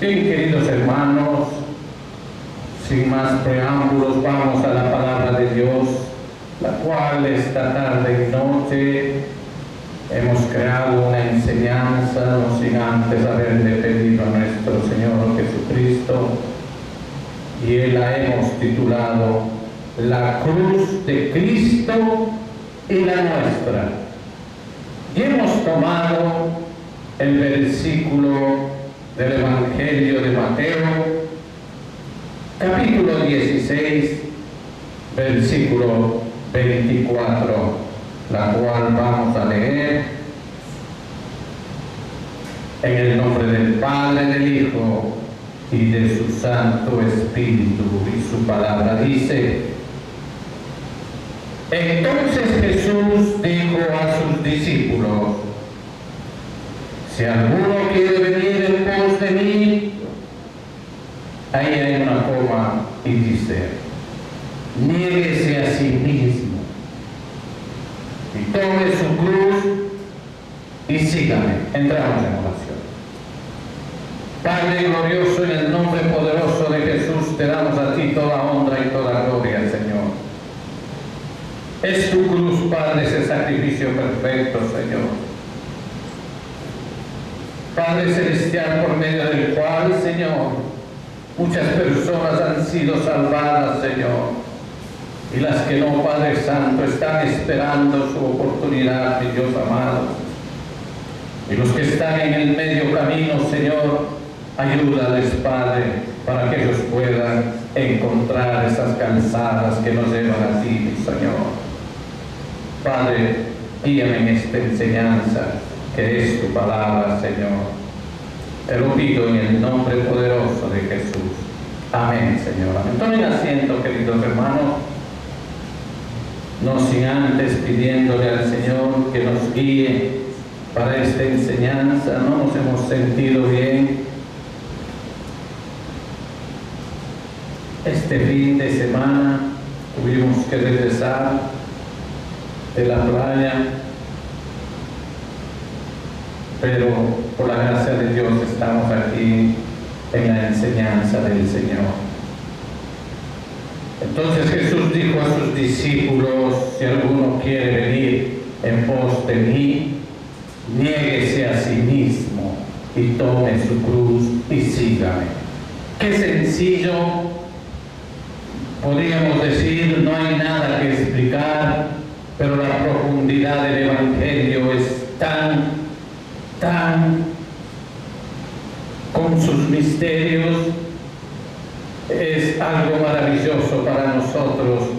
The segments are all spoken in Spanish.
Bien, queridos hermanos, sin más preámbulos, vamos a la palabra de Dios, la cual esta tarde y noche hemos creado una enseñanza, no sin antes haberle pedido a nuestro Señor Jesucristo, y Él la hemos titulado La cruz de Cristo y la nuestra. Y hemos tomado el versículo del Evangelio de Mateo, capítulo 16, versículo 24, la cual vamos a leer en el nombre del Padre, del Hijo y de su Santo Espíritu. Y su palabra dice: entonces Jesús dijo a sus discípulos: si alguno quiere venir en pos de mí, ahí hay una coma y dice: niéguese a sí mismo y tome su cruz y sígame. Entramos en oración. Padre glorioso, en el nombre poderoso de Jesús, te damos a ti toda honra y toda gloria, Señor. Es tu cruz, Padre, ese sacrificio perfecto, Señor. Padre celestial, por medio del cual, Señor, muchas personas han sido salvadas, Señor, y las que no, Padre Santo, están esperando su oportunidad, mi Dios amado. Y los que están en el medio camino, Señor, ayúdales, Padre, para que ellos puedan encontrar esas calzadas que nos llevan a ti, mi Señor. Padre, guíame en esta enseñanza, que es tu palabra, Señor. Te lo pido en el nombre poderoso de Jesús. Amén, Señor. Amén. Tomen asiento, queridos hermanos, no sin antes pidiéndole al Señor que nos guíe para esta enseñanza. No nos hemos sentido bien este fin de semana. Tuvimos que regresar de la playa, pero por la gracia de Dios estamos aquí en la enseñanza del Señor. Entonces Jesús dijo a sus discípulos: si alguno quiere venir en pos de mí, niéguese a sí mismo y tome su cruz y sígame. Qué sencillo, podríamos decir, no hay nada que explicar, pero la profundidad del Evangelio es tan con sus misterios, es algo maravilloso para nosotros.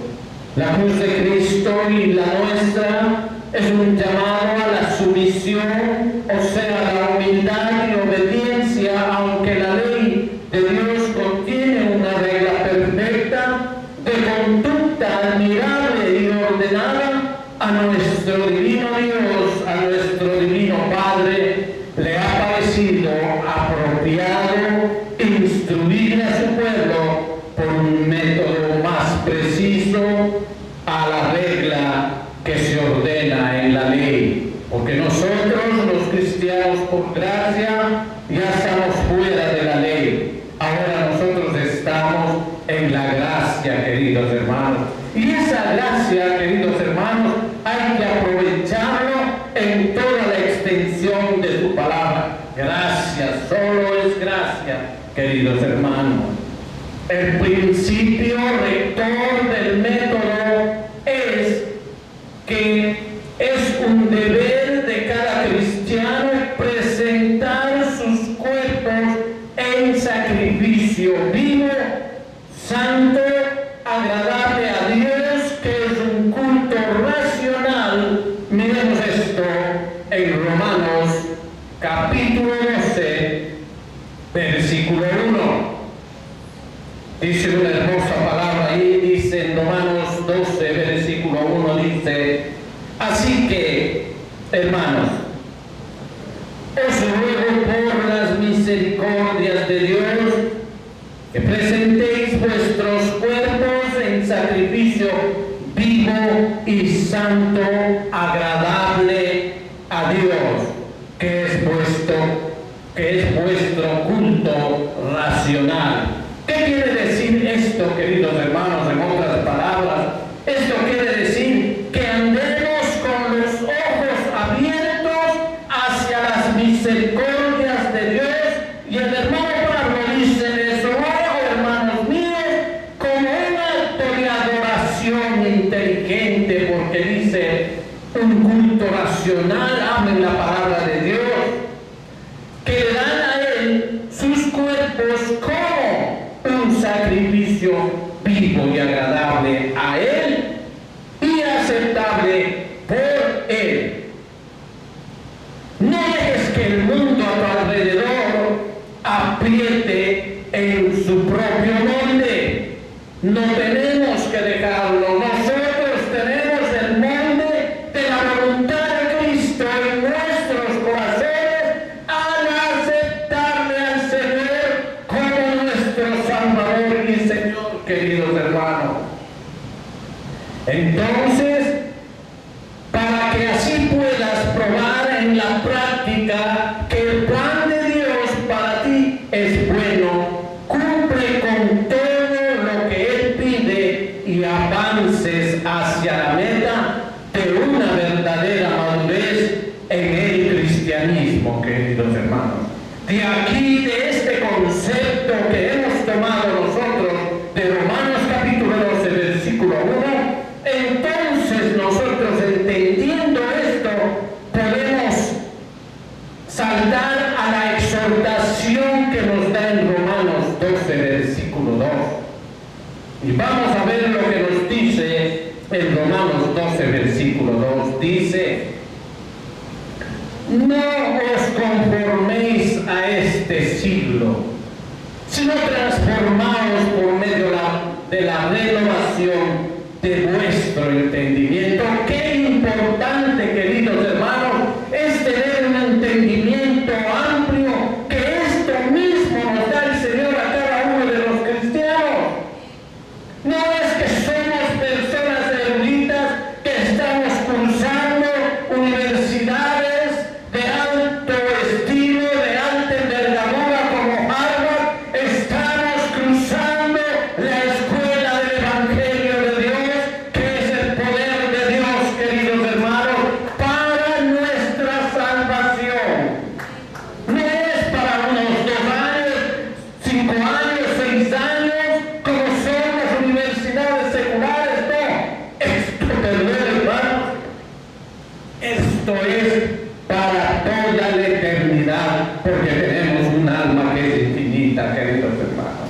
La cruz de Cristo y la nuestra es un llamado a la sumisión, o sea, la humildad y obediencia, aunque la ley de Dios contiene una regla perfecta de conducta admirable y ordenada. A nuestro divino Dios, a nuestro divino Padre, le ha parecido apropiado instruir a su pueblo por un método más preciso a la regla que se ordena en la ley. Porque nosotros, los cristianos, por gracia, ya estamos fuera de la ley. Ahora nosotros estamos en la gracia, queridos hermanos. Y esa gracia, queridos hermanos, hay que aprovecharlo en toda la extensión de su palabra. Gracia, solo es gracia, queridos hermanos. El principio rector del método es que es un deber de cada cristiano presentar sus cuerpos en sacrificio vivo, santo, agradable a Dios, que es un culto racional. Miremos esto en Romanos capítulo 12, versículo 1. Dice una hermosa palabra ahí, dice en Romanos 12, versículo 1, dice: así que, hermanos, os ruego por las misericordias de Dios que presentéis vuestros cuerpos en sacrificio vivo y santo, agradable a Dios, que es vuestro culto racional. ¿Qué quiere decir esto, queridos hermanos? En otras palabras, esto quiere decir que andemos con los ojos abiertos hacia las misericordias de Dios. Y el hermano Pablo dice: les ruego, hermanos míos, como un acto de adoración inteligente, porque dice un culto racional, amen la palabra de Dios, que le dan a Él sus cuerpos como un sacrificio vivo y agradable a Él y aceptable por Él. No dejes que el mundo a tu alrededor apriete en su propio molde. No tenemos que dejarlo. Nosotros tenemos el molde de la voluntad de Cristo en nuestros corazones al aceptarle al Señor como nuestro Salvador y Señor, queridos hermanos. Entonces, para que así puedas probar en la práctica que el plan de Dios para ti es bueno, cumple con todo lo que Él pide y avances hacia la meta de una verdadera madurez en el cristianismo, queridos hermanos. De aquí, de este concepto que hemos tomado nosotros de Romanos capítulo 12, versículo 1, entonces nosotros, entendiendo esto, podemos saltar a la exhortación que nos da en Romanos 12, versículo 2. Y vamos a ver lo que nos dice en Romanos 12, versículo 2. Dice: no os conforméis a este siglo, sino transformaos por medio de la renovación de vuestro entendimiento. Qué importante, queridos hermanos, es tener un entendimiento amplio, que esto mismo nos da el Señor a cada uno de los cristianos. No es que somos personas eruditas que estamos cursando universidades de alto estilo, de alta envergadura como Harvard. Estamos cruzando la escuela del Evangelio de Dios, que es el poder de Dios, queridos hermanos, para nuestra salvación. No es para unos 2 años, 5 años, 6 años, como son las universidades seculares. No, esto, perdón, hermanos, esto es para toda la eternidad, porque tenemos un alma que es infinita, queridos hermanos.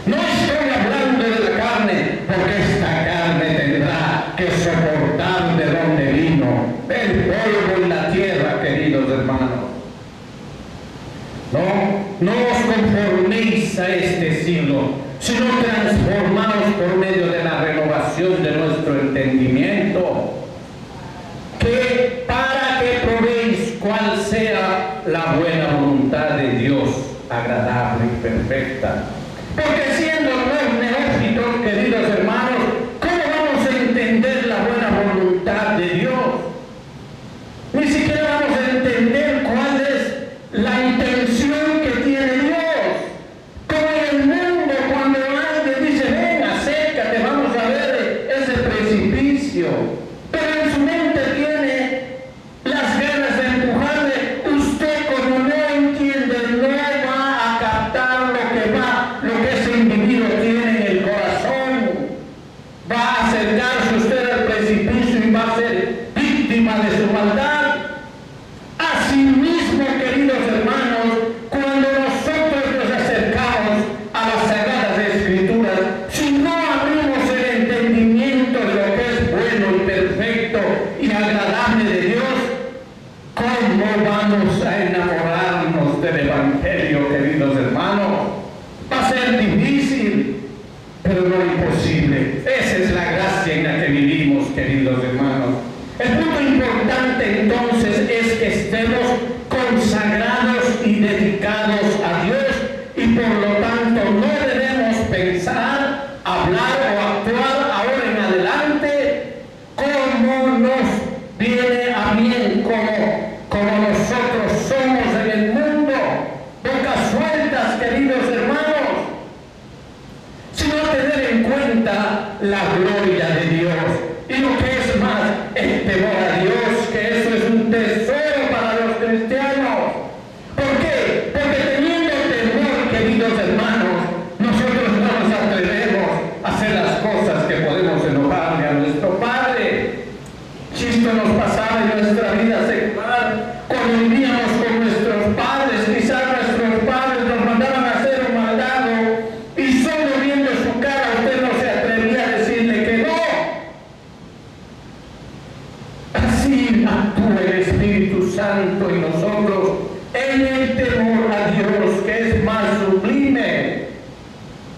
No estoy hablando de la carne, porque esta carne tendrá que soportar de donde vino, el polvo y la tierra, queridos hermanos. No os conforméis a este siglo, sino transformaos por medio de la renovación de nuestro entendimiento, que para que probéis cuál sea la buena voluntad de Dios, agradable y perfecta. Porque siendo los neófitos, queridos hermanos, ¿cómo vamos a entender la buena voluntad de Dios? Ni siquiera vamos a entender cuál es la intención que tiene Dios. Como en el mundo, cuando alguien dice: ven, acércate, vamos a ver ese precipicio. Pero en su mente tiene las ganas de empujarle. Usted, como no entiende, no va a captar lo que ese individuo tiene en el corazón. Va a acercarse usted al precipicio y va a ser víctima de su maldad. Asimismo, queridos hermanos, cuando nosotros nos acercamos a las Sagradas Escrituras, si no abrimos el entendimiento de lo que es bueno y perfecto y agradable de Dios, ¿cómo vamos a enamorarnos del Evangelio, queridos hermanos? Va a ser difícil, pero no imposible. Esa es la gracia en la que vivimos, queridos hermanos. El punto importante entonces es que estemos consagrados y dedicados a Dios, y por lo tanto no debemos pensar, hablar o actuar ahora en adelante como nos viene a bien Dios. Y lo que es más, el temor a Dios, que eso es un tesoro para los cristianos. ¿Por qué? Porque teniendo temor, queridos hermanos, nosotros no nos atrevemos a hacer las cosas que podemos enojarle a nuestro Padre. Si esto nos pasaba en nuestra vida secular, cuando vivíamos con nuestros padres, quizás nuestros padres nos mandaban a hacer un mandado y solo viendo su cara usted no se atrevía a decirle que no. Así actúa el Espíritu Santo en nosotros, en el temor a Dios, que es más sublime,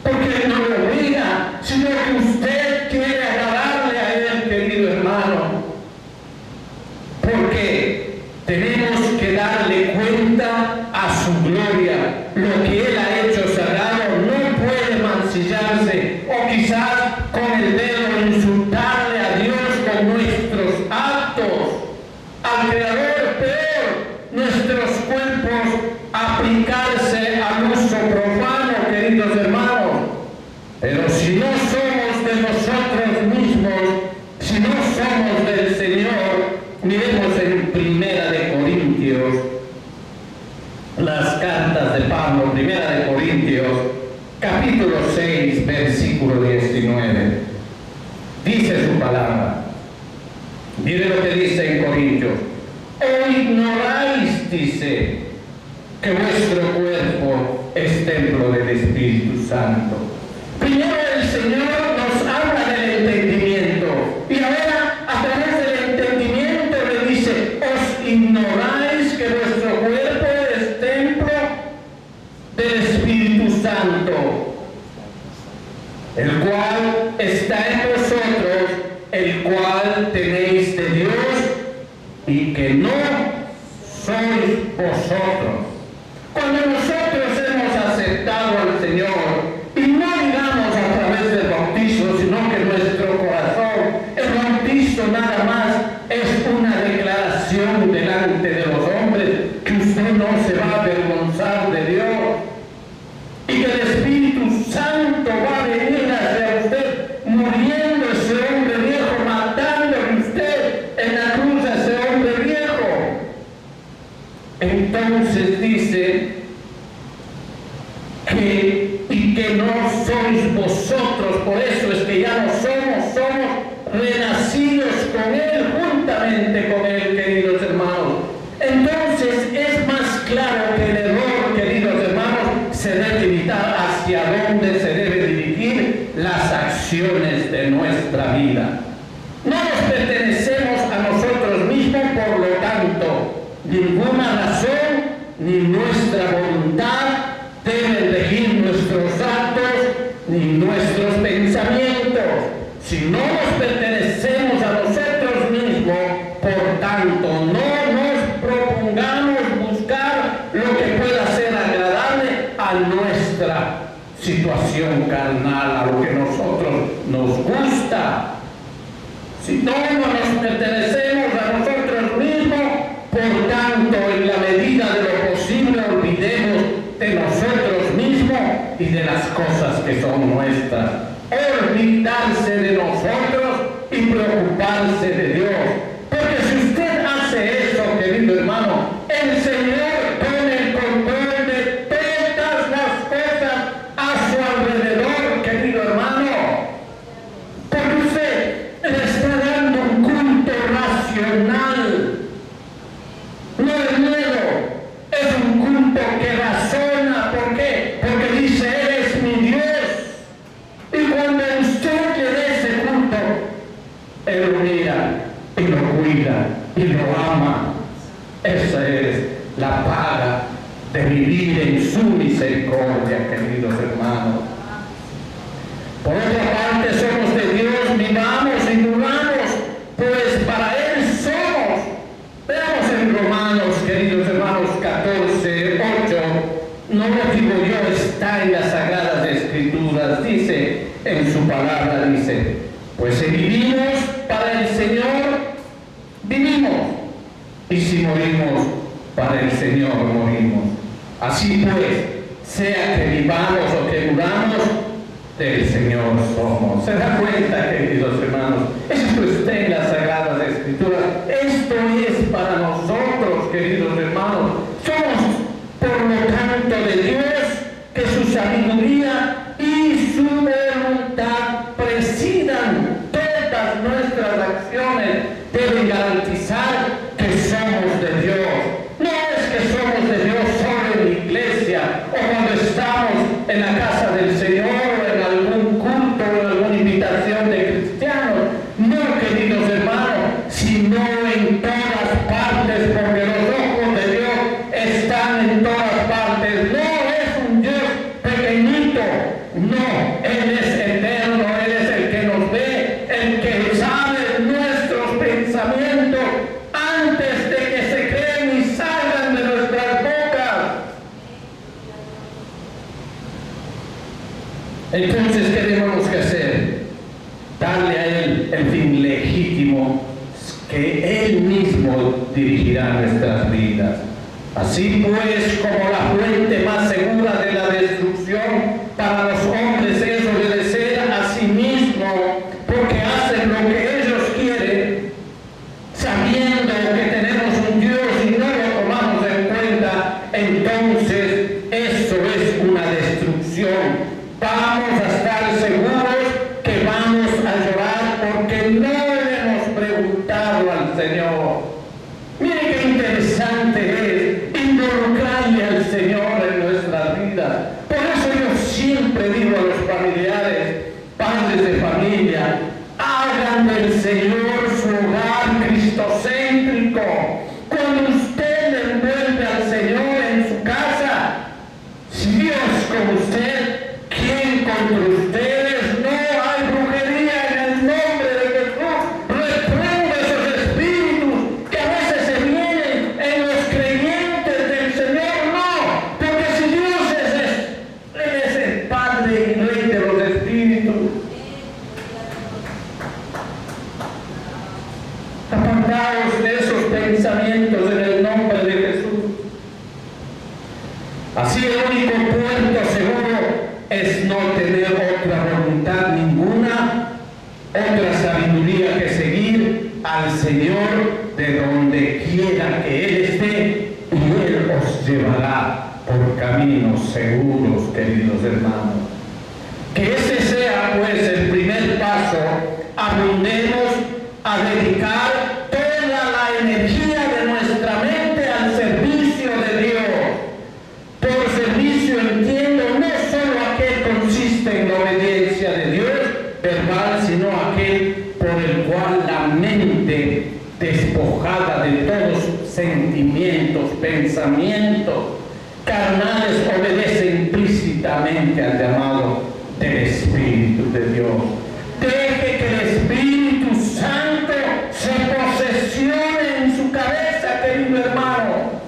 porque Él no lo obliga, sino que usted quiere agradarle a Él, querido hermano. Porque tenemos que darle cuenta a su gloria. Lo que Él ha hecho sagrado no puede mancillarse, o quizás con el dedo insultarle a Dios con nuestros actos. Al Creador peor, nuestros cuerpos aplicarse al uso profano, queridos hermanos. Pero si no somos de nosotros mismos, si no somos del Señor, miremos en Primera de Corintios, las cartas de Pablo, Primera de Corintios, capítulo 6, versículo 19. Dice su palabra. Mire lo que dice en Corintios. ¿O ignoráis, dice, que vuestro cuerpo es templo del Espíritu Santo? Primero el Señor nos habla del entendimiento, y ahora a través del entendimiento le dice: ¿os ignoráis que vuestro cuerpo es templo del Espíritu Santo, el cual está en vosotros, el cual tenéis de Dios, y que no sois vosotros? Cuando nosotros hemos aceptado al Señor, y no digamos a través del bautizo, sino que nuestro corazón, el bautizo nada más es una declaración delante de los hombres, que usted no se va a avergonzar de Dios, y que el Espíritu Santo va a venir hacia usted, muriendo ese hombre viejo, matándole usted en la cruz a ese hombre viejo. Entonces dice que no sois vosotros, por eso es que ya no somos renacidos con Él, juntamente con Él, queridos hermanos. Entonces es más claro que el error, queridos hermanos, se debe evitar hacia dónde se debe dirigir las acciones de nuestra vida. No nos pertenecemos a nosotros mismos, por lo tanto, ninguna razón ni nuestra voluntad deben regir nuestros actos ni nuestros pensamientos. Si no nos pertenecemos a nosotros mismos, por tanto, no nos propongamos buscar lo que pueda ser agradable a nuestra situación carnal, a lo que nosotros nos gusta. Si no nos pertenecemos a nosotros mismos, por tanto, en la medida de lo posible, olvidemos de nosotros mismos y de las cosas que son nuestras. Olvidarse de nosotros y preocuparse de Dios. Porque si usted hace eso, querido hermano, el Señor tome el control de todas las cosas a su alrededor, querido hermano. Porque usted le está dando un culto racional, no de miedo, es un culto que razona. ¿Por qué? Porque dice: Él es mi Dios. Y cuando usted le dé ese culto, Él lo mira y lo cuida y lo ama. Esa es la paga de vivir en su misericordia, queridos hermanos. Por otra parte, somos de Dios, vivamos y duramos, pues para Él somos. Veamos en Romanos, queridos hermanos, 14, 8. No lo digo yo, está en las Sagradas Escrituras. Dice en su palabra, dice: pues si vivimos para el Señor, vivimos, y si morimos para el Señor, morimos. Así pues, sea que vivamos o que muramos, del Señor somos. ¿Se da cuenta, queridos hermanos? nuestras acciones deben garantizar que somos de Dios. No es que somos de Dios solo en la iglesia o cuando estamos en la casa del Señor o en algún culto o en alguna invitación de cristianos. No, queridos hermanos, sino en todas partes, porque los ojos de Dios están en todas partes. No es un Dios pequeñito, no, Él es eterno, Él es el que nos ve, el que sabe nuestros pensamientos antes de que se creen y salgan de nuestras bocas. Entonces, ¿qué tenemos que hacer? Darle a Él el fin legítimo, que Él mismo dirigirá nuestras vidas. Así pues, como la fuente más segura de la destrucción para los hombres es obedecer a sí mismo, porque hacen lo que ellos quieren, sabiendo que tenemos un Dios y no lo tomamos en cuenta, entonces eso es una destrucción. Vamos a estar seguros que vamos a llorar porque no le hemos preguntado al Señor. Mire qué interesante es involucrarle al Señor en nuestras vidas. Por eso yo siempre digo a los familiares, padres de familia, hagan del Señor su hogar cristocéntrico. Cuando usted le envuelve al Señor en su casa, si Dios con usted, ¿quién contra ustedes? No hay brujería en el nombre de Jesús. Reprende esos espíritus que a veces se vienen en los creyentes del Señor. No, porque si Dios Él es el Padre y Rey de los espíritus. Apartaos de esos pensamientos en el nombre de Jesús. Así el único puerto seguro es no tener otra voluntad ninguna, otra sabiduría que seguir al Señor de donde quiera que Él esté, y Él os llevará por caminos seguros, queridos hermanos. Que ese sea pues el primer paso. Abundemos a dedicar toda la energía de nuestra mente al servicio de Dios. Por servicio entiendo no solo aquel consiste en la obediencia de Dios verbal, sino aquel por el cual la mente, despojada de todos sentimientos, pensamientos carnales, obedece implícitamente al llamado del Espíritu de Dios. Deje que el Espíritu Santo se posesione en su cabeza, querido hermano.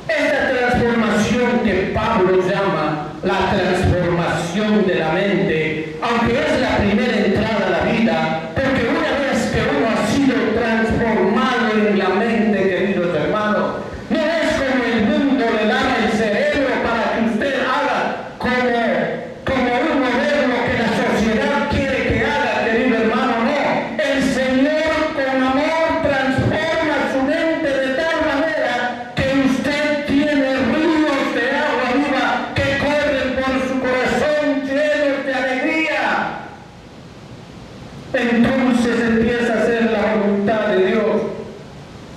Esta transformación que Pablo llama la transformación de la mente, aunque es la primera entrada a la vida, porque una vez que uno ha sido transformado en la mente, queridos hermanos, no es como el mundo le da el cerebro para que usted haga como un modelo que la sociedad quiere que haga, querido hermano. No, el Señor con amor transforma su mente de tal manera que usted tiene ríos de agua viva que corren por su corazón llenos de alegría. Entonces empieza a hacer la voluntad de Dios.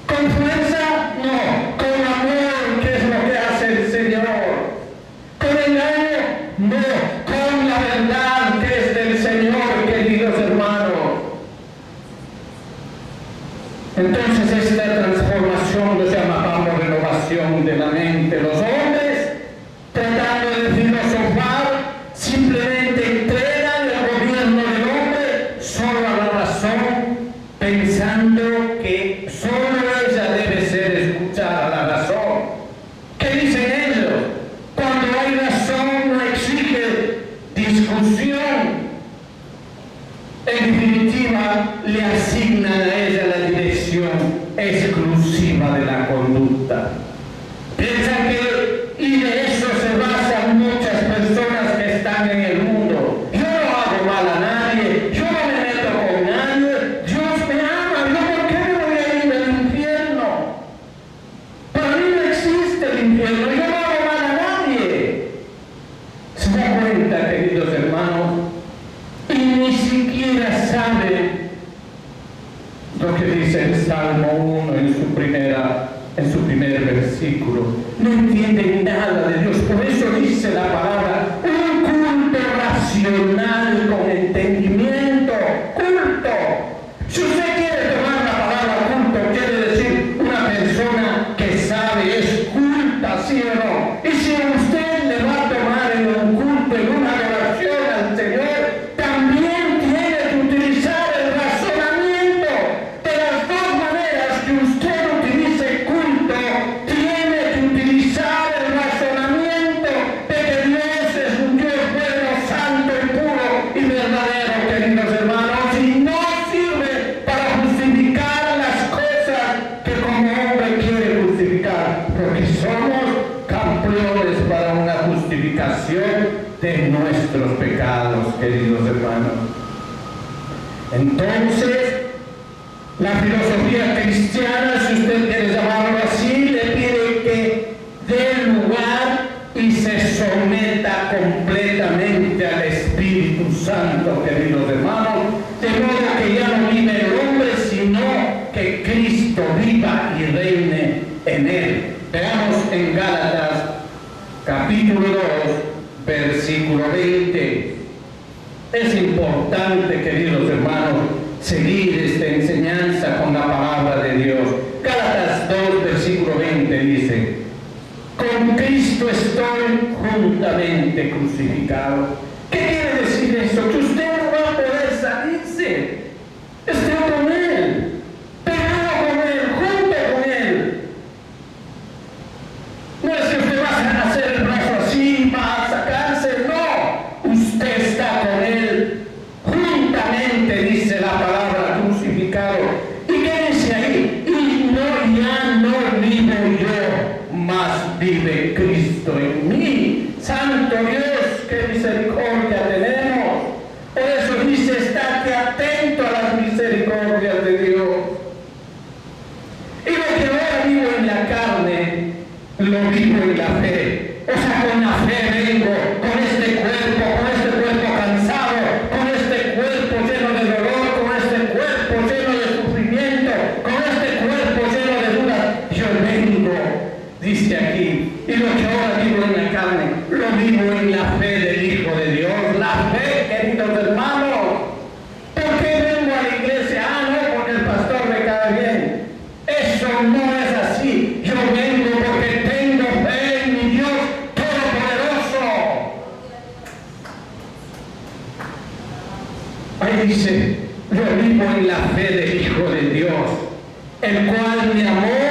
¿Con fuerza? No. ¿Con amor? ¿Qué es lo que hace el Señor? ¿Con engaño? No. Con la verdad que es del Señor, queridos hermanos. Entonces esta transformación lo llamamos renovación de la mente. Los hombres, tratando de filosofar, simplemente entregan el gobierno del hombre solo a la razón, pensando que solo ella debe ser escuchada, la razón. ¿Qué dicen ellos? Cuando hay razón no exige discusión. En definitiva, le asignan a ella la dirección exclusiva de la conducta. Piensan que, y de eso se basan muchas personas que están en el mundo. Yo no hago mal a nadie, yo no me meto con nadie, Dios me ama, ¿yo por qué me voy a ir al infierno? Para mí no existe el infierno, yo no hago mal a nadie. ¿Se da cuenta, queridos hermanos? Y ni siquiera saben lo que dice el Salmo 1 en su primer versículo. No entienden nada de Dios. Por eso dice la palabra, un culto racional con entendimiento. Culto. Si usted quiere tomar la palabra culto, quiere decir una persona que sabe, es culta, ¿sí o no? Y si usted le va a tomar en un culto, en una adoración al Señor, también tiene que utilizar el razonamiento. De las dos maneras que usted utilice culto, tiene que utilizar el razonamiento de que Dios es un Dios bueno, santo y puro y verdadero, queridos hermanos, y no sirve para justificar las cosas que como hombre quiere justificar, porque somos campeones para una justificación de nuestros pecados, queridos hermanos. Entonces, la filosofía cristiana, si usted quiere llamarlo así, le pide que dé lugar y se someta completamente al Espíritu Santo, queridos hermanos, de modo que ya no vive el hombre, sino que Cristo viva y reine en él. Veamos en Gálatas capítulo 2, versículo 20. Es importante, queridos hermanos, seguir esta enseñanza con la palabra de Dios. Gálatas 2, versículo 20 dice, con Cristo estoy juntamente crucificado. ¿Qué quiere decir esto? Que usted no va a poder salirse. Esté con Él, pegado con Él, junto con Él. No es que usted va a hacer el brazo así, va a sacarse, no. Usted está con Él juntamente, dice la palabra, crucificado. ¿Y qué dice ahí? Y ya no vivo yo, mas vive Cristo en mí. Santo Dios, qué misericordia tenemos. Por eso dice, estate atento a las misericordias de Dios. Y lo que ahora vivo en la carne, lo vivo en la fe. O sea, con la fe vengo, con este cuerpo cansado, con este cuerpo lleno de dolor, con este cuerpo lleno de sufrimiento, con este cuerpo lleno de dudas. Yo vengo, dice aquí, y lo que ahora vivo en la carne, lo vivo en la fe del Hijo de Dios. La fe, queridos hermanos. ¿Por qué vengo a la iglesia? Ah, no, porque el pastor me cae bien. Eso no es así. Yo vengo porque tengo fe en mi Dios Todopoderoso. Ahí dice, yo vivo en la fe del Hijo de Dios, el cual me amó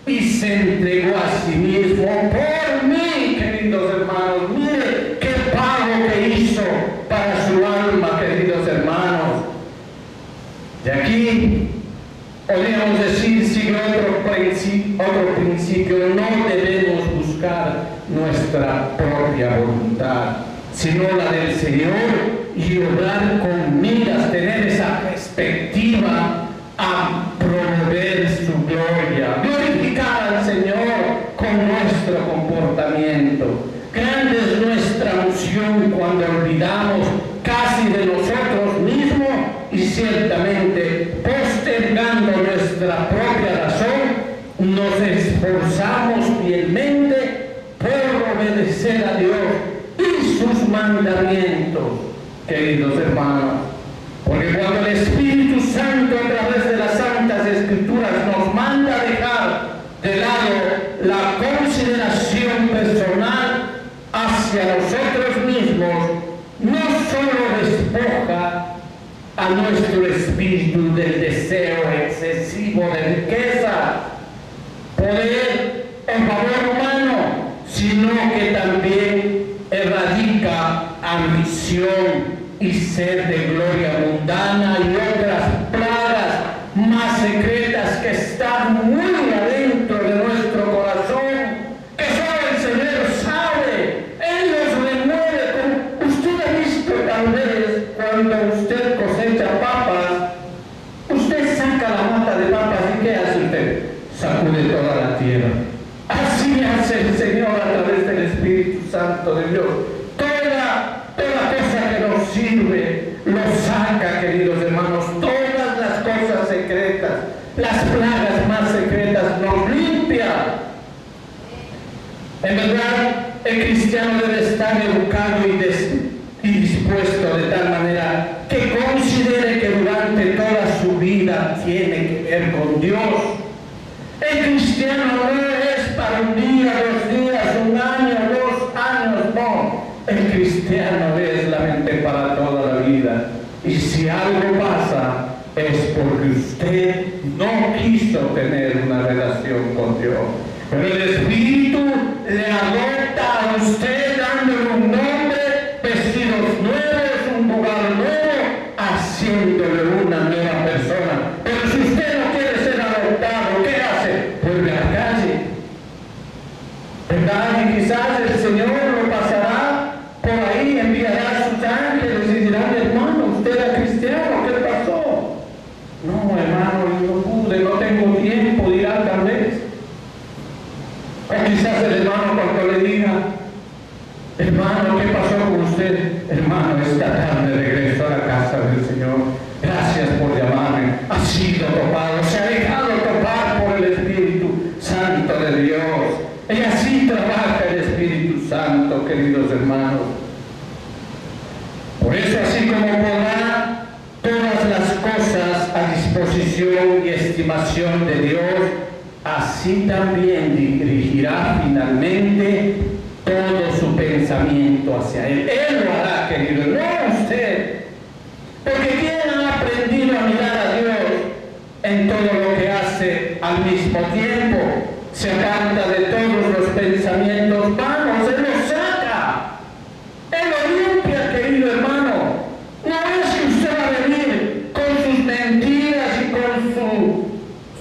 y se entregó a sí mismo por mí, queridos hermanos. Mire qué pago que hizo para su alma, queridos hermanos. De aquí podríamos decir, sigue otro principio, no debemos buscar nuestra propia voluntad, sino la del Señor, y obrar con miras, tener esa perspectiva a promover su gloria, glorificar al Señor con nuestro comportamiento. Grande es nuestra unción cuando olvidamos casi de nosotros mismos y ciertamente postergando nuestra propia razón, nos esforzamos fielmente por obedecer a Dios y sus mandamientos, queridos hermanos. Porque cuando el Espíritu Santo a través de las Santas Escrituras nos manda dejar de lado la consideración personal hacia nosotros mismos, no solo despoja a nuestro espíritu del deseo excesivo de riqueza, poder o favor humano, sino que también erradica ambición y sed de gloria mundana y otras plagas más secretas que están muy adentro de nuestro corazón, que solo el Señor sabe. Él los remueve. Usted ha visto tal vez cuando usted cosecha papas, usted saca la mata de papas y ¿qué hace usted? Sacude toda la tierra. Así hace el Señor a través del Espíritu Santo de Dios. Toda cosa que nos sirve, lo saca, queridos hermanos. Todas las cosas secretas cristiano debe estar educado y dispuesto de tal manera que considere que durante toda su vida tiene que ver con Dios. El cristiano no es para un día, 2 días, 1 año, 2 años, no. El cristiano es la mente para toda la vida. Y si algo pasa, es porque usted no quiso tener una relación con Dios. Pero el Espíritu le adopta a usted dándole un nombre, vestidos nuevos, un lugar nuevo, haciéndole una nueva persona. Pero si usted no quiere ser adoptado, ¿qué hace? Vuelve a la calle. ¿Verdad? Y quizás el Señor lo pasará por ahí, enviará a sus ángeles y dirán: hermano, usted era cristiano, ¿qué pasó? No, hermano, yo no pude, no tengo tiempo, dirá tal vez. O quizás el hermano cuando le diga: hermano, ¿qué pasó con usted? Hermano, esta tarde regreso a la casa del Señor. Gracias por llamarme. Ha sido topado, se ha dejado topar por el Espíritu Santo de Dios. Y así trabaja el Espíritu Santo, queridos hermanos. Por eso, así como pondrá todas las cosas a disposición y estimación de Dios, así también dirigirá finalmente todo su pensamiento hacia Él. Él lo hará, querido, no usted. Porque quien ha aprendido a mirar a Dios en todo lo que hace al mismo tiempo, se aparta de todos los pensamientos vanos, Él los saca, Él lo limpia, querido hermano. No es que usted va a venir con sus mentiras y con su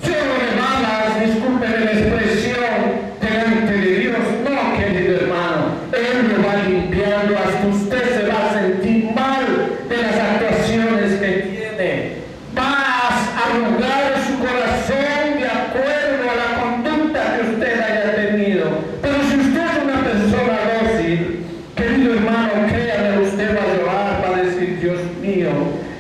fuego de balas, discúlpeme la expresión, delante de Dios. No, querido hermano, Él lo va limpiando hasta usted se va a sentir mal de las actuaciones que tiene. Vas a arrugar su corazón de acuerdo a la conducta que usted haya tenido. Pero si usted es una persona dócil, querido hermano, créame, usted va a llorar, va a decir: Dios mío,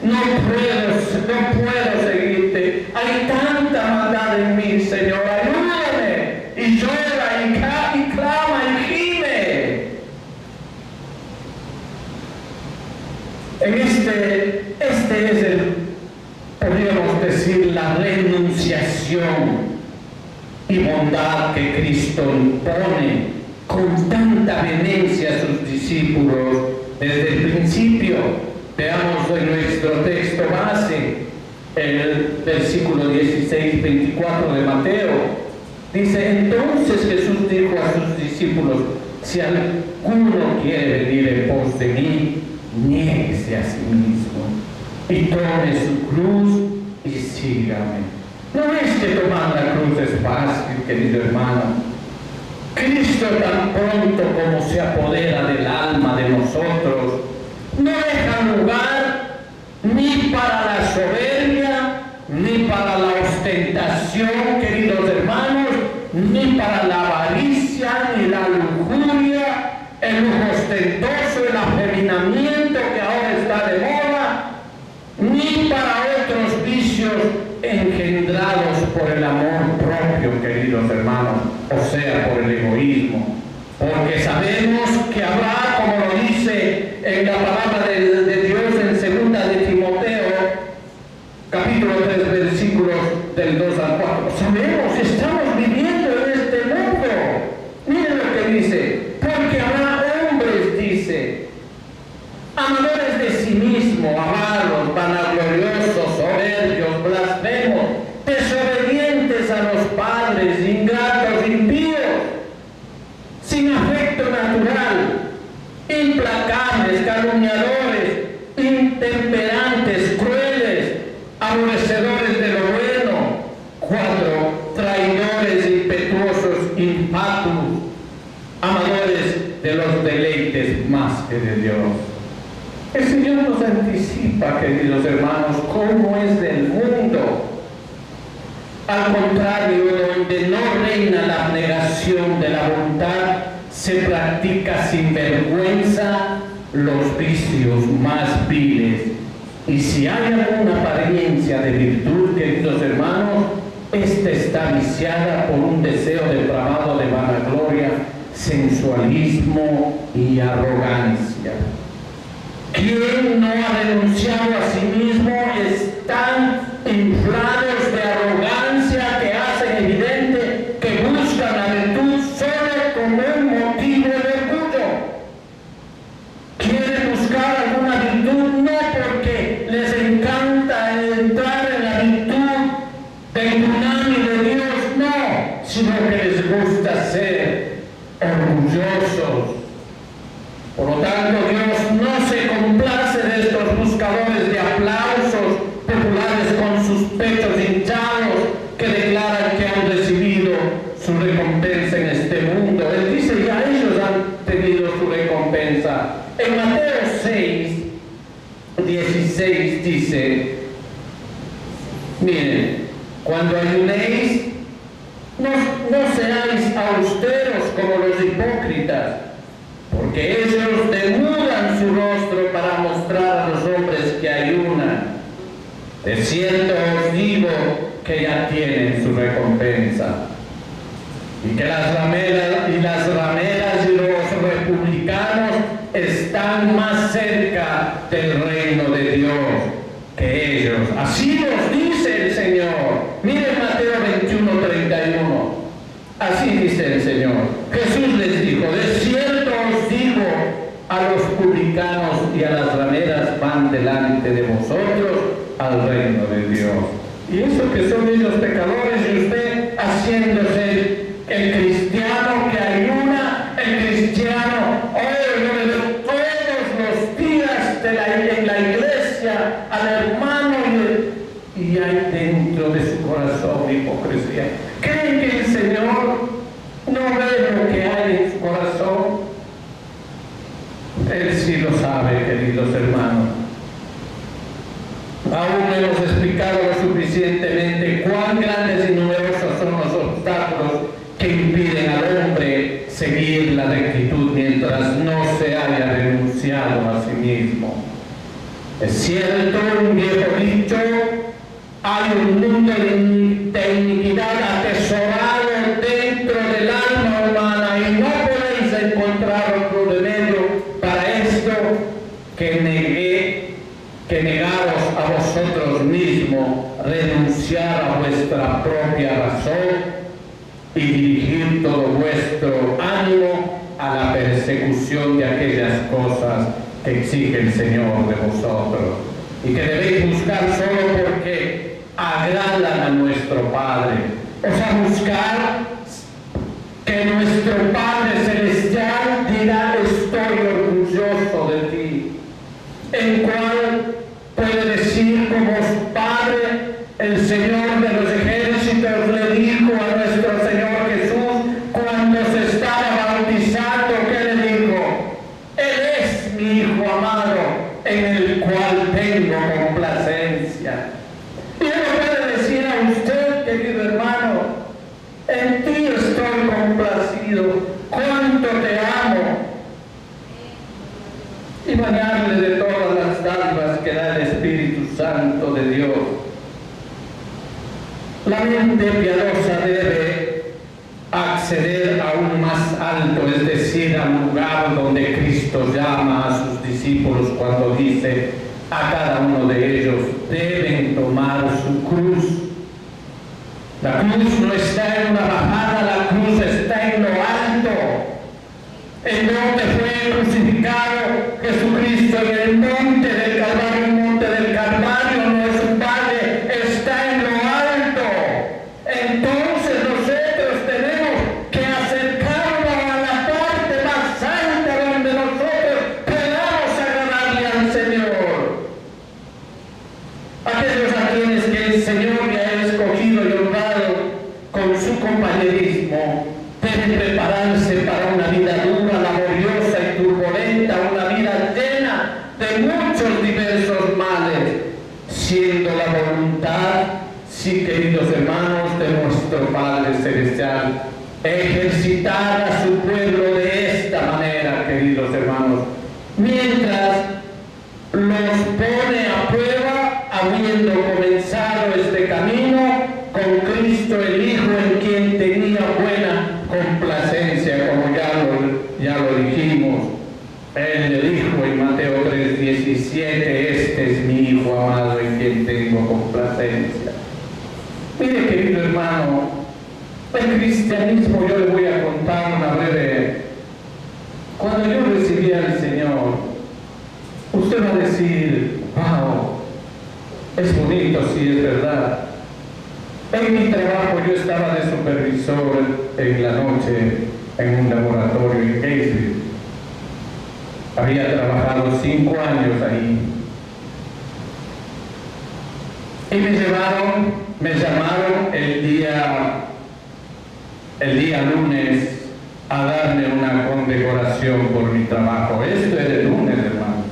no puedo seguirte. Hay tanta maldad en mí, Señor, ayúdame. Y llora y clama y gime. Este es podríamos decir, la renunciación y bondad que Cristo impone con tanta vehemencia a sus discípulos desde el principio. Veamos en nuestro texto base, el versículo 16-24 de Mateo. Dice: entonces Jesús dijo a sus discípulos: si alguno quiere venir en pos de mí, niéguese a sí mismo y tome su cruz y sígame. No es que tomar la cruz es fácil, querido hermano. Cristo, tan pronto como se apodera del alma de nosotros, no deja lugar ni para la soberbia, ni para la ostentación, queridos hermanos, ni para la avaricia, ni la lujuria, el lujo ostentoso, el afeminamiento que ahora está de moda, ni para otros vicios engendrados por el amor propio, queridos hermanos, o sea, por el egoísmo. Porque sabemos que habrá, como lo dice en la palabra de Dios en 2 de Timoteo, capítulo 3, versículos del 2 al 4. Sabemos, estamos viviendo en este mundo. Miren lo que dice: porque habrá hombres, dice, amadores de sí mismos, avaros, vanagloriosos, soberbios, blasfemos, desobedientes a los padres, ingratos, impíos, sin afecto natural, implacables, calumniadores, intemperantes, crueles, aborrecedores de lo bueno. 4, traidores, impetuosos, infatuos, amadores de los deleites más que de Dios. El Señor nos anticipa, queridos hermanos, cómo es del mundo. Al contrario, donde no reina la abnegación de la voluntad, se practica sin vergüenza los vicios más viles. Y si hay alguna apariencia de virtud, queridos hermanos, esta está viciada por un deseo depravado de vanagloria, sensualismo y arrogancia. Quien no ha renunciado a sí mismo están inflados de arrogancia que hacen evidente que buscan la virtud solo como un motivo de orgullo. Quieren buscar alguna virtud no porque les encanta entrar en la virtud del tsunami de Dios, no, sino que les gusta ser orgullosos. Por lo tanto, Dios no se complace de estos buscadores de aplausos populares con sus pechos hinchados que declaran que han recibido su recompensa en este mundo. Él dice, ya ellos han tenido su recompensa. En Mateo 6, 16 dice, miren, cuando ayunéis, no seáis austeros como los hipócritas, porque ellos demudan su rostro para mostrar a los hombres que ayunan. De cierto os digo que ya tienen su recompensa. Y que las rameras y los republicanos están más cerca del reino de Dios que ellos. Así nos dice el Señor. Miren Mateo 21:31. Así dice el Señor. Jesús les dijo, de cierto os digo, a los publicanos y a las rameras van delante de vosotros al reino de Dios. Y eso que son ellos pecadores y usted haciéndose el cristiano que ayuna, el cristiano, todos los días en la iglesia al hermano y hay dentro de su corazón hipocresía. ¿Creen que el Señor no ve lo que hay en su corazón? Él sí lo sabe, queridos hermanos. Aún no hemos explicado lo suficientemente cuán grandes y numerosos son los obstáculos que impiden al hombre seguir la rectitud mientras no se haya renunciado a sí mismo. Es cierto, un viejo dicho, hay un mundo de iniquidad atesorado dentro del alma humana y no podéis encontrar otro remedio para esto que negaros a vosotros mismos, renunciar a vuestra propia razón y dirigir todo vuestro ánimo a la persecución de aquellas cosas que exige el Señor de vosotros y que debéis buscar solo porque agradan a nuestro Padre. O sea, buscar que nuestro Padre Celestial dirá, estoy orgulloso de ti, en cual puede decir como su Padre, el Señor de los ejércitos le dijo a nuestro Señor Jesús cuando se estaba bautizando, que le dijo, Él es mi Hijo amado, en el cual tengo complacencia. Y Él puede decir a usted, querido hermano, en ti estoy complacido, cuánto te amo, y bañarle de todas las dádivas que da el Espíritu Santo de Dios. La mente piadosa debe acceder aún más alto, es decir, al lugar donde Cristo llama a sus discípulos cuando dice a cada uno de ellos, deben tomar su cruz. La cruz no está en una bajada, la cruz está en lo alto. En donde fue crucificado Jesucristo, en el monte del Calvario, el monte del Calvario no es un valle, está en lo alto. Entonces nosotros tenemos que acercarnos a la parte más alta donde nosotros podamos agradarle al Señor. Aquellos a quienes que el Señor le ha escogido y honrado con su compañerismo deben prepararse para una vida dura, laboriosa y turbulenta, una vida llena de muchos diversos males, siendo la voluntad, sí, queridos hermanos, de nuestro Padre Celestial, ejercitar a su pueblo de esta manera, queridos hermanos, mientras los pone a prueba, habiendo comenzado este camino con Cristo el Hijo, en quien tenía buena complacencia, como ya lo experiencia. Mire, querido hermano, el cristianismo, yo le voy a contar una breve. Cuando yo recibí al Señor, usted va a decir, wow, es bonito, sí, es verdad. En mi trabajo yo estaba de supervisor en la noche en un laboratorio en Casey. Había trabajado 5 años ahí. Y me llamaron el día lunes a darme una condecoración por mi trabajo. Esto era el lunes, hermano.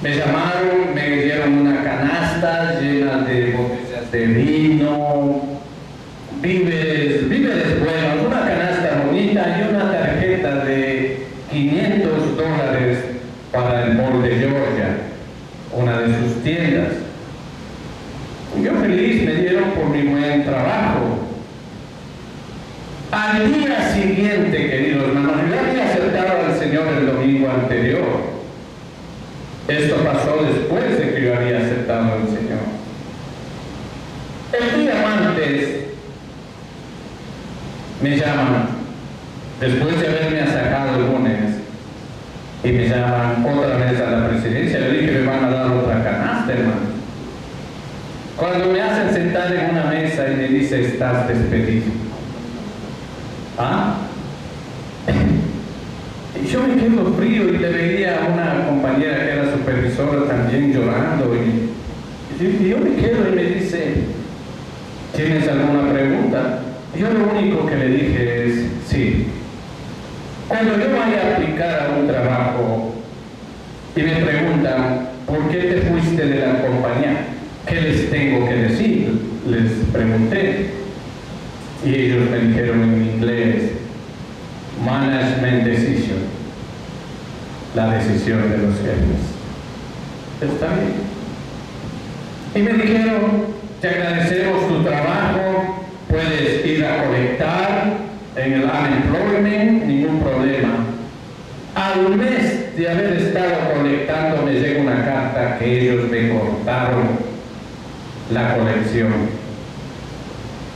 Me llamaron, me dieron una canasta llena de botellas de vino, víveres buenos, una canasta bonita y una tarjeta de $500 para el Mall de Georgia, una de sus tiendas. Yo feliz, me dieron por mi buen trabajo. Al día siguiente, queridos hermanos, yo había aceptado al Señor el domingo anterior. Esto pasó después de que yo había aceptado al Señor. El día antes me llaman, después de haberme sacado el lunes, y me llaman otra vez a la presidencia. Le dije, me van a dar otra canasta, hermano. Cuando me hacen sentar en una mesa y me dice, estás despedido. ¿Ah? Y yo me quedo frío y le veía a una compañera que era supervisora también llorando. Y yo me quedo y me dice, ¿tienes alguna pregunta? Yo lo único que le dije es, sí. Cuando yo vaya a aplicar a un trabajo y me preguntan, ¿por qué te fuiste de la compañía? ¿Qué les tengo que decir? Les pregunté. Y ellos me dijeron en inglés, management decision, la decisión de los jefes. Está bien. Y me dijeron, te agradecemos tu trabajo, puedes ir a colectar en el unemployment, ningún problema. Al mes de haber estado colectando me llega una carta que ellos me cortaron la colección.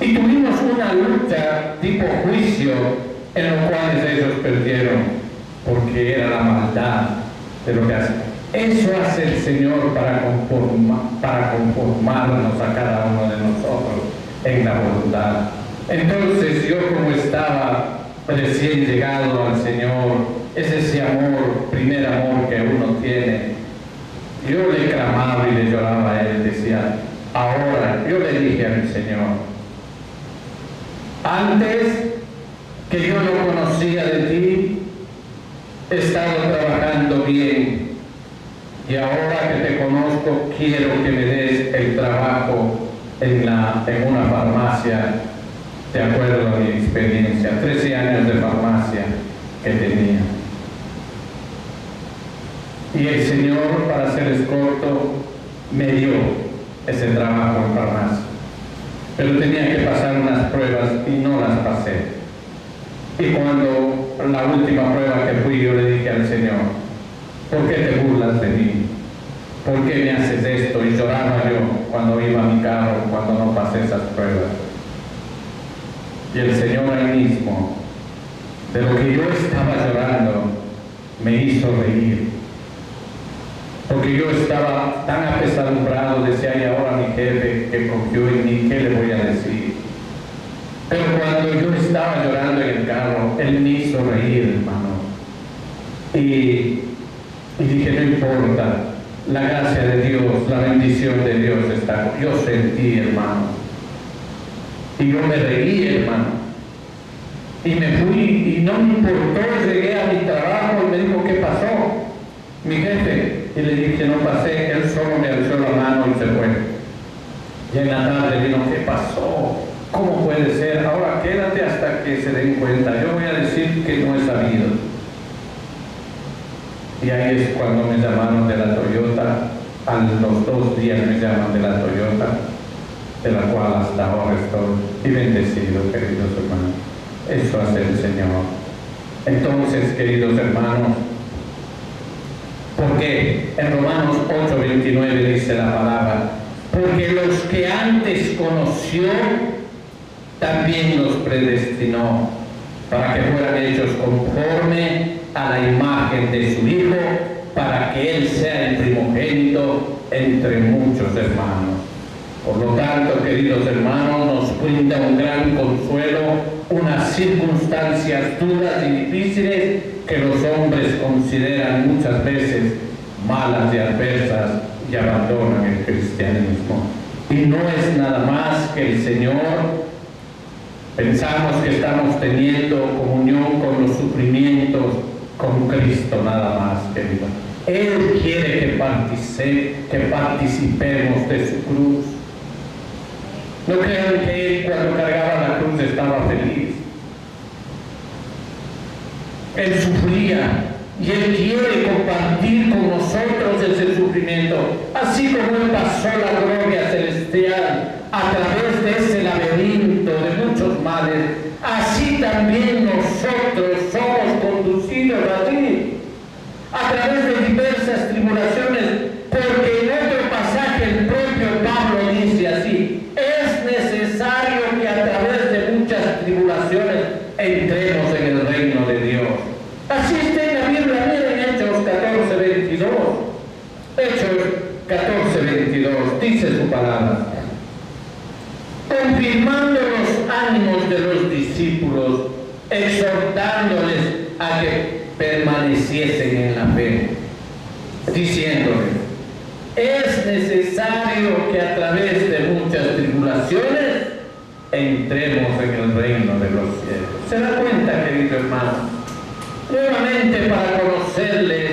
Y tuvimos una lucha tipo juicio en los cuales ellos perdieron, porque era la maldad de lo que hacen. Eso hace el Señor para conformarnos a cada uno de nosotros en la voluntad. Entonces yo, como estaba recién llegado al Señor, es ese amor, primer amor que uno tiene, yo le clamaba y le lloraba a Él, decía, ahora, yo le dije a mi Señor, antes que yo no conocía de ti, he estado trabajando bien, y ahora que te conozco, quiero que me des el trabajo en una farmacia, de acuerdo a mi experiencia, 13 años de farmacia que tenía. Y el Señor, para hacerles corto, me dio ese trabajo en farmacia. Pero tenía que pasar unas pruebas y no las pasé. Y cuando la última prueba que fui, yo le dije al Señor, ¿por qué te burlas de mí? ¿Por qué me haces esto? Y lloraba yo cuando iba a mi carro, cuando no pasé esas pruebas. Y el Señor ahí mismo, de lo que yo estaba llorando, me hizo reír. Porque yo estaba tan apesadumbrado, decía, y ahora mi jefe que confió en mí, ¿qué le voy a decir? Pero cuando yo estaba llorando en el carro, Él me hizo reír, hermano. Y dije, no importa, la gracia de Dios, la bendición de Dios está. Yo sentí, hermano. Y yo me reí, hermano. Y me fui, y no me importó, llegué a mi trabajo y me dijo, ¿qué pasó? Mi jefe. Y le dije, no pasé, él solo me alzó la mano y se fue. Y en la tarde vino, ¿qué pasó? ¿Cómo puede ser? Ahora quédate hasta que se den cuenta. Yo voy a decir que no he sabido. Y ahí es cuando me llamaron de la Toyota. A los 2 días me llaman de la Toyota, de la cual hasta ahora estoy y bendecido, queridos hermanos. Eso hace el Señor. Entonces, queridos hermanos, porque en Romanos 8:29 dice la palabra, porque los que antes conoció, también los predestinó, para que fueran hechos conforme a la imagen de su Hijo, para que Él sea el primogénito entre muchos hermanos. Por lo tanto, queridos hermanos, nos brinda un gran consuelo unas circunstancias duras y difíciles que los hombres consideran muchas veces malas y adversas y abandonan el cristianismo. Y no es nada más que el Señor. Pensamos que estamos teniendo comunión con los sufrimientos con Cristo, nada más, querido. Él quiere que participemos de su cruz. No crean que Él cuando cargaba la cruz estaba feliz. Él sufría y Él quiere compartir con nosotros ese sufrimiento. Así como Él pasó la gloria celestial a través de ese laberinto de muchos males, así también nosotros somos conducidos allí a través de diversas tribulaciones, porque en otro pasaje el propio Pablo dice así: es necesario que a través de muchas tribulaciones entremos en el reino de Dios. Así está en la Biblia, miren Hechos 14:22. Hechos 14:22 dice su palabra, confirmando los ánimos de los discípulos, exhortándoles a que permaneciesen en la fe, diciéndoles: es necesario que a través de muchas tribulaciones entremos en el reino de los cielos. ¿Se da cuenta, querido hermano? Nuevamente, para conocerles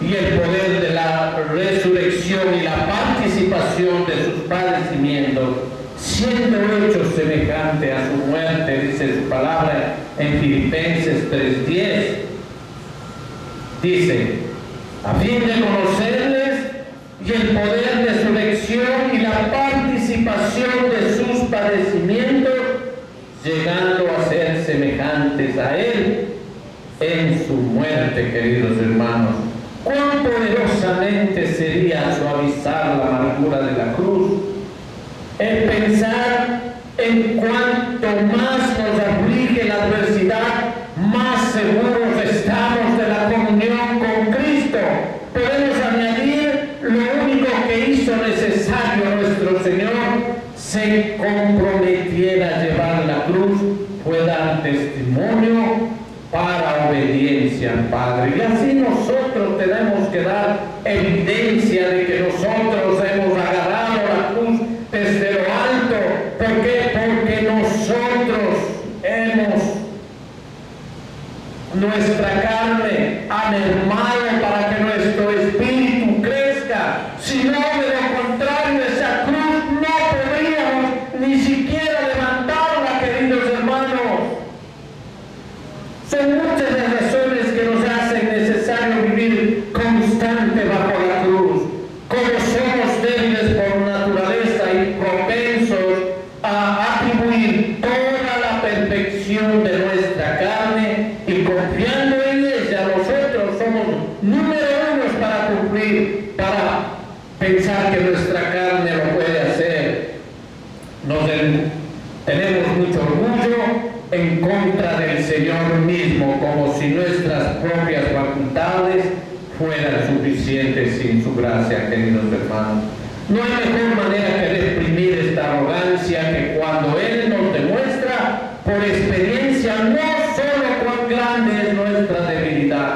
y el poder de la resurrección y la participación de sus padecimientos, siendo hechos semejante a su muerte, dice su palabra en Filipenses 3:10. Dice: a fin de conocerles y el poder de su elección y la participación de sus padecimientos, llegando a ser semejantes a Él en su muerte, queridos hermanos. ¿Cuán poderosamente sería suavizar la amargura de la cruz? El pensar en cuanto más nos aflige la adversidad, más seguros estamos de la comunión con Cristo. Podemos añadir lo único que hizo necesario nuestro Señor: se comprometiera a llevar la cruz, fue dar testimonio para obediencia al Padre. Y así nosotros tenemos que dar evidencia de que nosotros hemos agarrado la cruz desde lo alto. ¿Por qué? Porque nosotros nuestra carne ha mermado para que nuestro espíritu crezca. Si no, de lo contrario, esa cruz no podríamos ni siquiera levantarla, queridos hermanos. Son muchas las razones que nos hacen necesario vivir constante bajo la cruz. Como somos débiles por naturaleza y propensos a atribuir toda la perfección de nuestra carne, y confiando en ella, nosotros somos número uno para cumplir, para pensar que nuestra carne lo puede hacer. Tenemos mucho orgullo en contra del Señor mismo, como si nuestras propias facultades fueran suficientes sin su gracia, queridos hermanos. No hay mejor manera que reprimir esta arrogancia que cuando Él nos demuestra por experiencia no solo cuán grande es nuestra debilidad,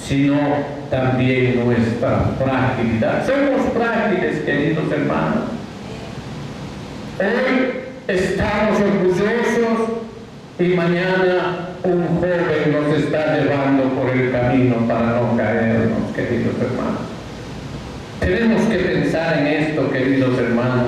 sino también nuestra fragilidad. Somos frágiles, queridos hermanos. Hoy estamos orgullosos y mañana un joven nos está llevando por el camino para no caernos, queridos hermanos. Tenemos que pensar en esto, queridos hermanos.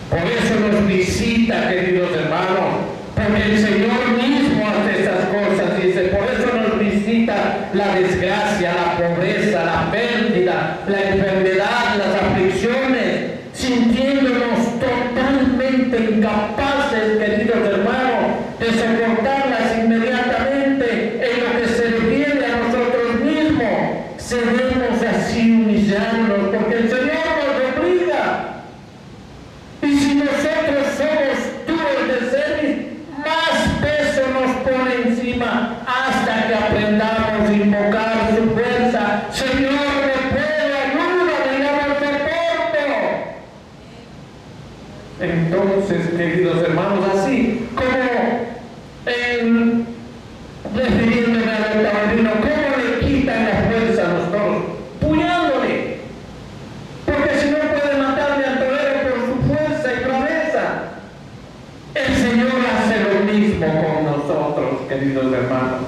Por eso nos visita, queridos hermanos, porque el Señor mismo hace esas cosas. Dice, por eso nos visita la desgracia, la pobreza, la pérdida, la enfermedad, las aflicciones, sintiéndonos totalmente incapaces, queridos hermanos, de soportarlas inmediatamente. En lo que se refiere a nosotros mismos, seremos así humillarnos, porque el Señor nos obliga Entonces, queridos hermanos, así como refiriéndome al taurino, ¿cómo le quitan la fuerza a los toros? Puyándole. Porque si no puede matarle al torero por su fuerza y braveza. El Señor hace lo mismo con nosotros, queridos hermanos.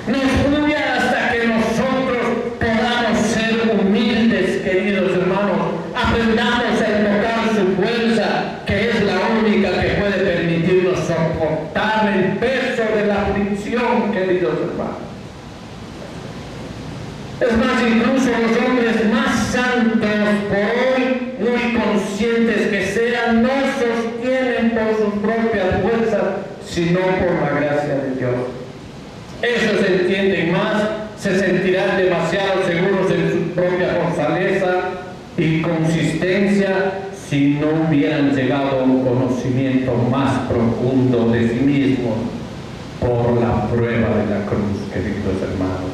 Nos puya hasta que nosotros podamos ser humildes, queridos hermanos. Aprendamos a invocar su fuerza, que es la única que puede permitirnos soportar el peso de la aflicción, queridos hermanos. Es más, incluso los hombres más santos por hoy, muy conscientes que sean, no sostienen por sus propias fuerzas, sino por la gracia de Dios. Ellos entienden más, se sentirán demasiado seguros en su propia fortaleza y consistencia si no hubieran llegado a un conocimiento más profundo de sí mismos por la prueba de la cruz, queridos hermanos.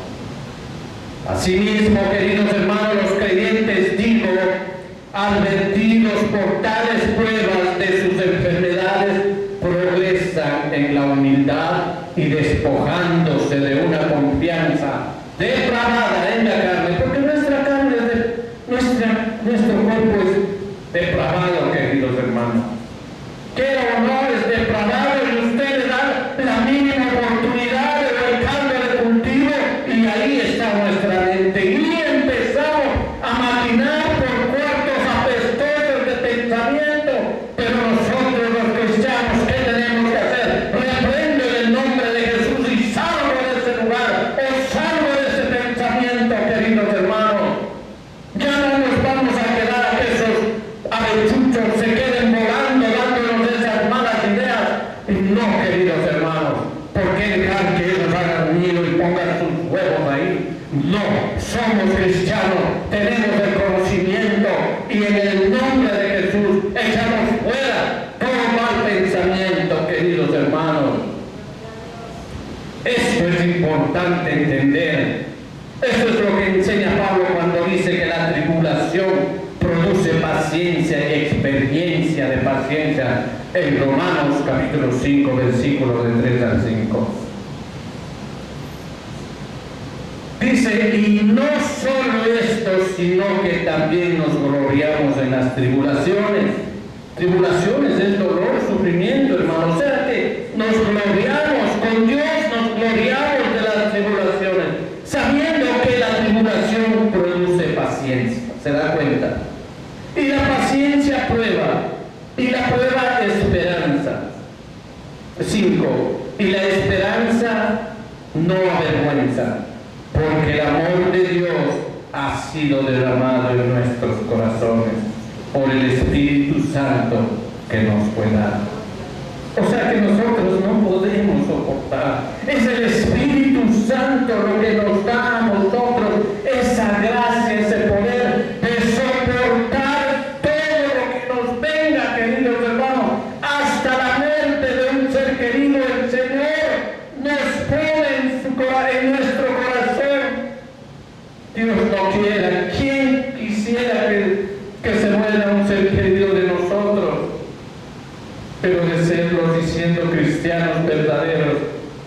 Asimismo, queridos hermanos, los creyentes, digo, advertidos por tales pruebas de sus enfermedades, progresan en la humildad y despojándose de una confianza depravada en la carne, porque nuestra carne, nuestro cuerpo es depravado, queridos hermanos. Quiera o no, es depravado y usted le da la mínima oportunidad de ver cambio de cultivo y ahí está nuestra mente. Y empezamos a maquinar por cuartos apestosos de pensamiento, pero nosotros los cristianos, ¿qué tenemos que hacer? Reprendo en el nombre de Jesús y salgo de ese lugar, o salgo de ese pensamiento, queridos hermanos. Ya no nos vamos a quedar a que esos avechuchos se queden volando, dándonos esas malas ideas. Y no, queridos hermanos, ¿por qué dejar que ellos hagan nido y pongan sus huevos ahí? No, somos cristianos, tenemos el conocimiento y en el nombre de Jesús echamos fuera todo mal pensamiento, queridos hermanos. Esto es importante entender. Esto es lo que enseña Pablo cuando dice que la tribulación produce paciencia y experiencia de paciencia en Romanos capítulo 5, versículos de 3 al 5. Dice, y no solo esto, sino que también nos gloriamos en las tribulaciones. Tribulaciones es dolor, sufrimiento, hermano. O sea que nos gloriamos con Dios, nos gloriamos de las tribulaciones, sabiendo que la tribulación produce paciencia. ¿Se da cuenta? Y la paciencia prueba, y la prueba esperanza. 5. Y la esperanza no avergüenza, porque el amor de Dios ha sido derramado en nuestros corazones por el Espíritu Santo que nos fue dado. O sea que nosotros no podemos soportar. Es el Espíritu Santo lo que nos da a nosotros esa gracia, ese poder de soportar todo lo que nos venga, queridos hermanos, hasta la muerte de un ser querido. El Señor nos pone en nuestro corazón. Dios no quiera. ¿Quién quisiera que se muera un ser querido de nosotros? Pero de serlos y siendo cristianos verdaderos,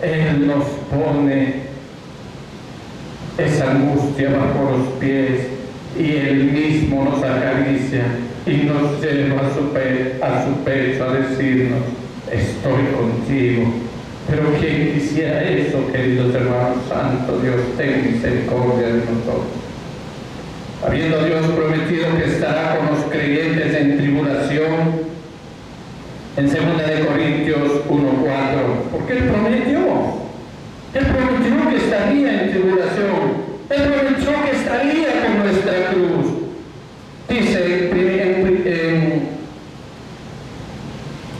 Él nos pone esa angustia bajo los pies y Él mismo nos acaricia y nos lleva a su pecho a decirnos, estoy contigo. Pero ¿quién quisiera eso, queridos hermanos? Santo Dios, ten misericordia de nosotros. Habiendo Dios prometido que estará con los creyentes en tribulación, en 2 Corintios 1:4, porque Él prometió que estaría en tribulación, Él prometió que estaría con nuestra cruz. Dice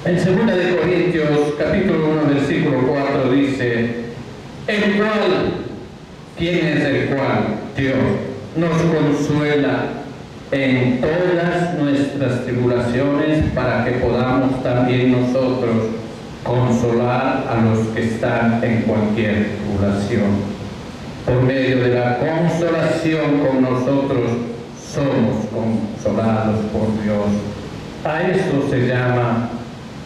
en 2 Corintios capítulo 1 versículo 4, dice, el cual, ¿quién es el cual? Dios nos consuela en todas nuestras tribulaciones para que podamos también nosotros consolar a los que están en cualquier tribulación. Por medio de la consolación con nosotros somos consolados por Dios. A eso se llama,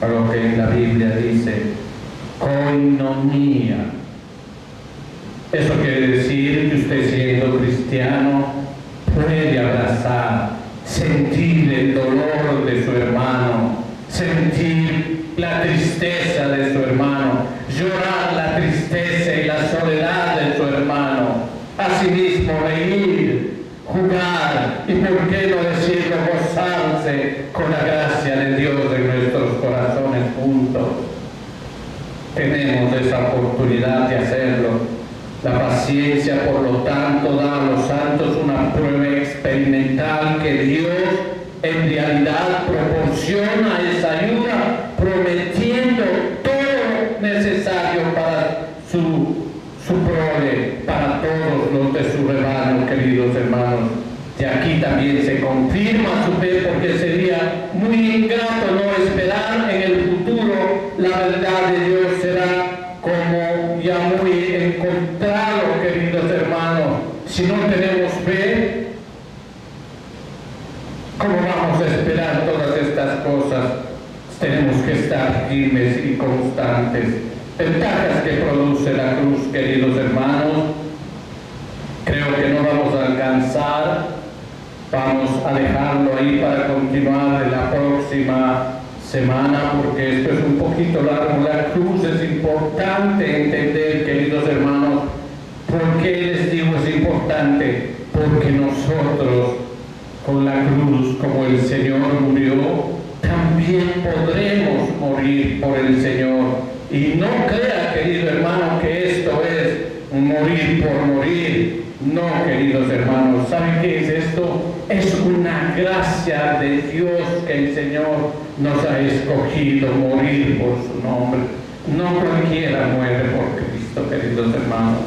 a lo que en la Biblia dice, koinonia. Eso quiere decir que usted, siendo cristiano, puede abrazar, sentir el dolor de su hermano, sentir la tristeza de su hermano, llorar la tristeza y la soledad de su hermano, asimismo reír, jugar y, por qué no decirlo, gozarse con la gracia de Dios en nuestros corazones juntos. Tenemos esa oportunidad de hacerlo. La paciencia, por lo tanto, da a los santos una prueba experimental que Dios en realidad proporciona esa ayuda, prometiendo todo necesario para su prole, para todos los de su rebaño, queridos hermanos. De aquí también se confirma su fe, porque sería muy ingrato no esperar en el futuro. La verdad de Dios será como ya muy encontrado, queridos hermanos. Si no tenemos fe, ¿cómo vamos a esperar todas estas cosas? Tenemos que estar firmes y constantes. Ventajas que produce la cruz, queridos hermanos. Creo que no vamos a alcanzar. Vamos a dejarlo ahí para continuar en la próxima semana, porque esto es un poquito largo. La cruz es importante entender, queridos hermanos. ¿Por qué les digo es importante? Porque nosotros, con la cruz, como el Señor murió, también podremos morir por el Señor. Y no crea, querido hermano, que esto es morir por morir. No, queridos hermanos, ¿saben qué es esto? Es una gracia de Dios que el Señor nos ha escogido morir por su nombre. No cualquiera muere por Cristo, queridos hermanos.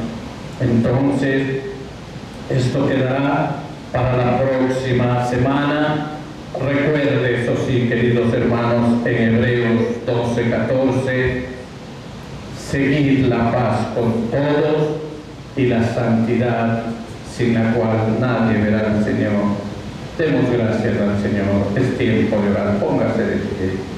Entonces, esto quedará para la próxima semana. Recuerde, eso sí, queridos hermanos, en Hebreos 12:14, seguid la paz con todos y la santidad, sin la cual nadie verá al Señor. Demos gracias al Señor. Es tiempo de orar. Póngase de pie.